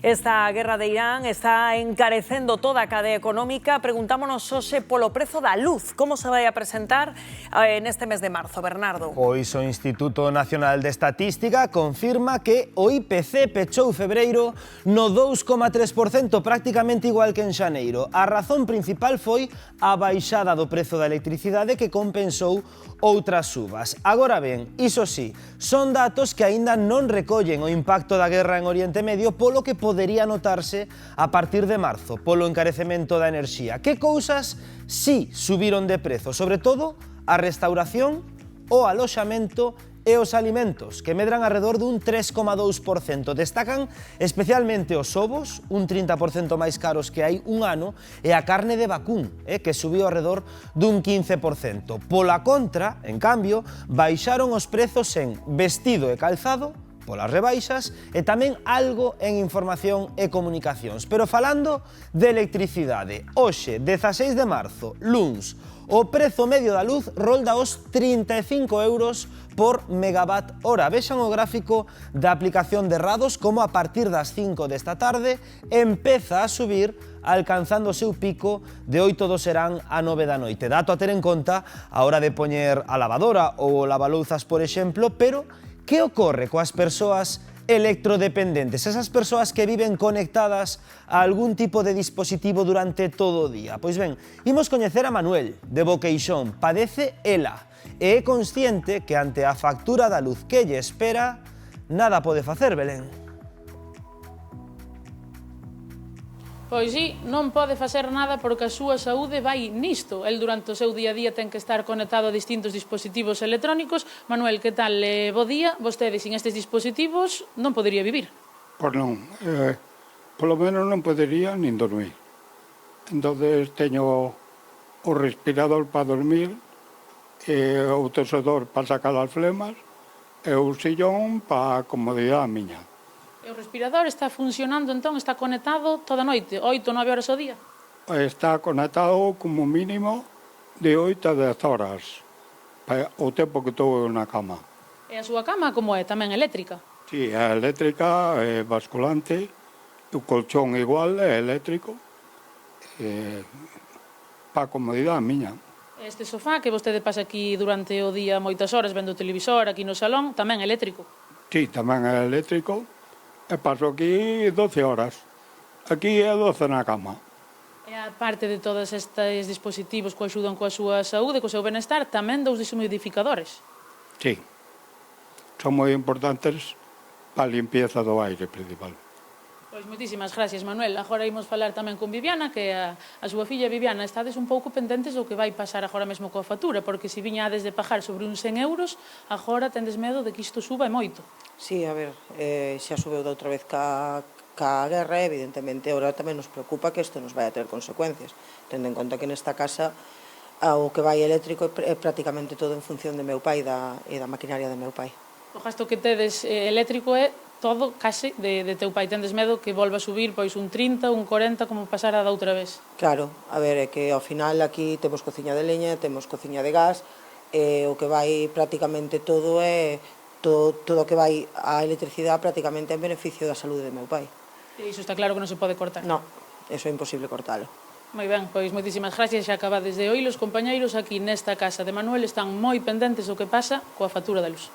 Esta guerra de Irán está encarecendo toda a cadea económica. Preguntámonos hoxe polo prezo da luz. Como se vai a presentar neste mes de marzo, Bernardo? Pois o Instituto Nacional de Estatística confirma que o IPC pechou febreiro no 2,3%, prácticamente igual que en xaneiro. A razón principal foi a baixada do prezo da electricidade que compensou outras subas. Agora ben, iso sí, son datos que aínda non recollen o impacto da guerra en Oriente Medio, polo que podería notarse a partir de marzo, polo encarecemento da enerxía. Que cousas sí subiron de prezo? Sobre todo a restauración, o aloxamento e os alimentos, que medran alrededor dun 3,2%. Destacan especialmente os ovos, un 30% máis caros que hai un ano, e a carne de vacún, que subiu alrededor dun 15%. Pola contra, en cambio, baixaron os prezos en vestido e calzado, polas rebaixas, e tamén algo en información e comunicacións. Pero falando de electricidade, hoxe, 16 de marzo, luns, o prezo medio da luz rolda os 35 euros por megawatt hora. Vexan o gráfico da aplicación de Rados como a partir das 5 desta tarde empeza a subir, alcanzando o seu pico de 8 do serán a 9 da noite. Dato a ter en conta a hora de poñer a lavadora ou o lavalouzas, por exemplo, pero que ocorre coas persoas electrodependentes, esas persoas que viven conectadas a algún tipo de dispositivo durante todo o día? Pois ben, imos coñecer a Manuel, de Boqueixón. Padece ela e é consciente que ante a factura da luz que lle espera, nada pode facer, Belén. Pois sí, non pode facer nada porque a súa saúde vai nisto. El durante o seu día a día ten que estar conectado a distintos dispositivos electrónicos. Manuel, que tal? Bo día. Vostede, sin estes dispositivos, non podería vivir. Pois non. Polo menos non podería nin dormir. Entonces teño o respirador para dormir, o tosedor para sacar as flemas e o sillón para a comodidade miña. E o respirador está funcionando, entón, está conectado toda a noite, 8 ou 9 horas ao día? Está conectado como mínimo de 8 a 10 horas, o tempo que estou na cama. E a súa cama como é? Tamén eléctrica? Sí, é eléctrica, é basculante, o colchón igual, é eléctrico, para a comodidade miña. Este sofá que vostede pasa aquí durante o día moitas horas vendo o televisor aquí no salón, tamén eléctrico? Sí, tamén é eléctrico. E paso aquí 12 horas. Aquí é 12 na cama. E a parte de todos estes dispositivos que axudan coa súa saúde, co seu benestar, tamén dous deshumidificadores. Sí. Son moi importantes para a limpieza do aire, principal. Pois moitísimas gracias, Manuel. Agora imos falar tamén con Viviana, que a súa filla Viviana. Estades un pouco pendentes do que vai pasar agora mesmo coa factura, porque se viñades de pagar sobre uns 100 euros, agora tendes medo de que isto suba e moito. Sí, a ver, xa subeu da outra vez ca guerra, evidentemente, agora tamén nos preocupa que isto nos vai a ter consecuencias, tendo en conta que nesta casa o que vai eléctrico é prácticamente todo en función de meu pai e da maquinaria de meu pai. O gasto que tedes eléctrico é todo case de teu pai. Tendes medo que volva a subir pois un 30, un 40, como pasara da outra vez? Claro, a ver, é que ao final aquí temos cociña de leña, temos cociña de gas, o que vai prácticamente todo é todo o que vai á electricidade prácticamente en beneficio da saúde de meu pai. E iso está claro que non se pode cortar? Non, iso é imposible cortalo. Moi ben, pois moitísimas gracias, xa acabades de oílos, compañeiros. Aquí nesta casa de Manuel están moi pendentes do que pasa coa factura da luz.